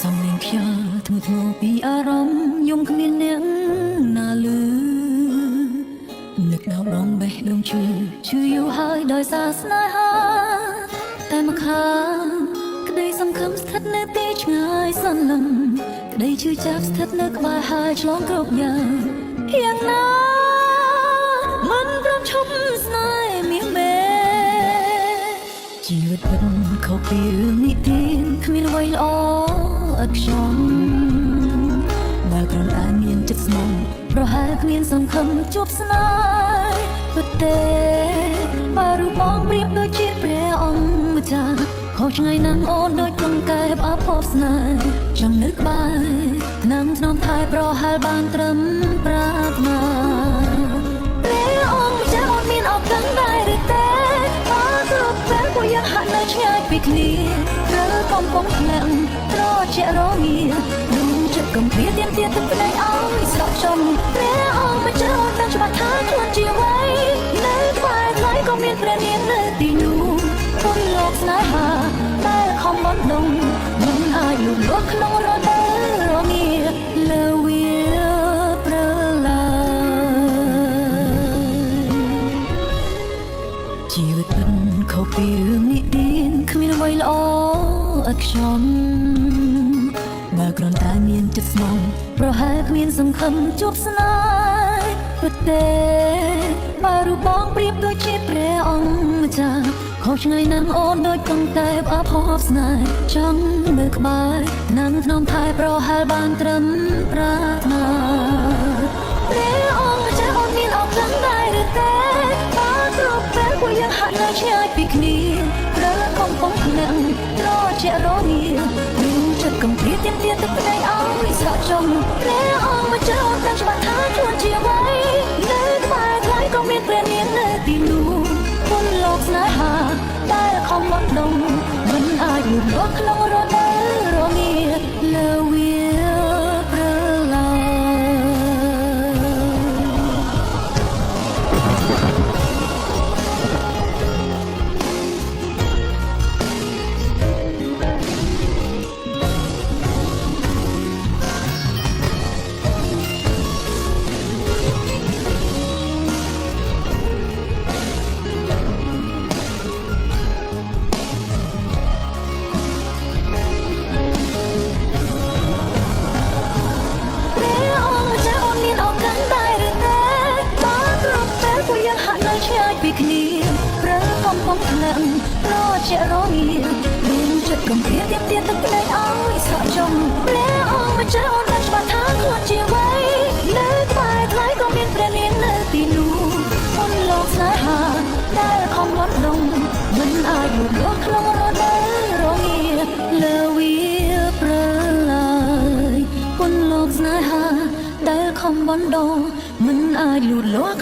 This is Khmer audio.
សំលេងខ្យល់ធ្ងន់ធ្ងរពីអារម្មណ៍យំគ្មានអ្នកណាលឺនឹកដល់បងបេះដូងឈឺយូរហើយដោយសារស្នេហាតែមកខាងក្តីសង្ឃឹមស្ថិតនៅទីឆ្ងាយសន្លឹមក្តីឈឺចាប់ស្ថិតនៅក្បែរហើយឆ្លងគ្រប់យ៉ាងយ៉ាងណាមិនព្រមឈប់ស្នេហ៍មានមេជីវិតពិតខុសពីរឿងនិទានគ្មានអ្វីល្អឥតខ្ចង់បើគ្រាន់តែមានចិត្តស្មោះប្រហែលគ្មានសង្ឃឹមជួបស្នេហ៍ពិតទេបើរូបបងប្រៀបដូចជាព្រះអង្គម្ចាស់ខុសឆ្ងាយណាស់អូនដូចកង្កែបអភ័ព្វស្នេហ៍ចង់នឹកក្បែរនឹងធ្នមថែប្រហែលបានត្រឹមប្រាថ្នាព្រះអង្គម្ចាស់អូនមានឱកាសដែរឬទេបើគ្រប់ពេលពួកយើងហាក់នៅឆ្ងាយពីគ្នាឬកំពុងថ្នាក់ត្រជាក់រងានឹងចិត្តកំព្រាទៀមទាទឹកភ្នែកឲ្យស្រក់ចំព្រះអង្គម្ចាស់អូនដឹងច្បាស់ថាខ្លួនជាអ្វីនៅក្បែរថ្លៃក៏មានព្រះនាងនៅទីនោះគុណលោកស្នេហាដែលខំបណ្ដុំមិនអាចលូតលាស់ក្នុងរដូវរងាលើវាប្រឡាយជីវិតពិតខុសពីរឿងនិទានគ្មានអ្វីល្អឥតខ្ចង់បើគ្រាន់តែមានចិត្តស្មោះប្រហែលគ្មានសង្ឃឹមជួបស្នេហ៍ពិតទេបើរូបបងប្រៀបដូចជាព្រះអង្គម្ចាស់ខុសឆ្ងាយណាស់អូនដូចកង្កែបអភ័ព្វស្នេហ៍ចង់នៅក្បែរនឹងធ្នមថែប្រហែលបានត្រឹមប្រាថ្នាព្រះអង្គម្ចាស់អូនមានឱកាសដែរឬទេបើគ្រប់ពេលពួកយើងហាក់នៅឆ្ងាយពីគ្នាឬកំពុងថ្នាក់ត្រជាក់រងានឹងចិត្តកំព្រាទៀមទាទឹកភ្នែកឲ្យស្រក់ចំព្រះអង្គម្ចាស់អូនដឹងច្បាស់ថាខ្លួនជាអ្វីនៅក្បែរថ្លៃក៏មានព្រះនាងនៅទីនោះគុណលោកស្នេហាដែលខំបណ្ដុំមិនអាចលូតលាស់ក្នុងរដូវរងាលើវាប្រឡាយពីគ្នាប្រើកំពុងថ្នាក់រជាក់រងាមានចិត្តកំព្រាទៀមទាទឹកភ្នែកឲ្យស្រក់ចំព្រះអង្គម្ចាស់អូនដឹងច្បាស់ថាខ្លួនជាអ្វីនៅក្បែរថ្លៃក៏មានព្រះនាងនៅទីនោះគុណលោកស្នេហាដែលខំលត់ដងមិនអាចលូតលាស់ក្នុងរដូវរងាលើវាប្រឡាយគុណលោកស្នេហាដែលខំបណ្ដុំមិនអាចលូតលាស់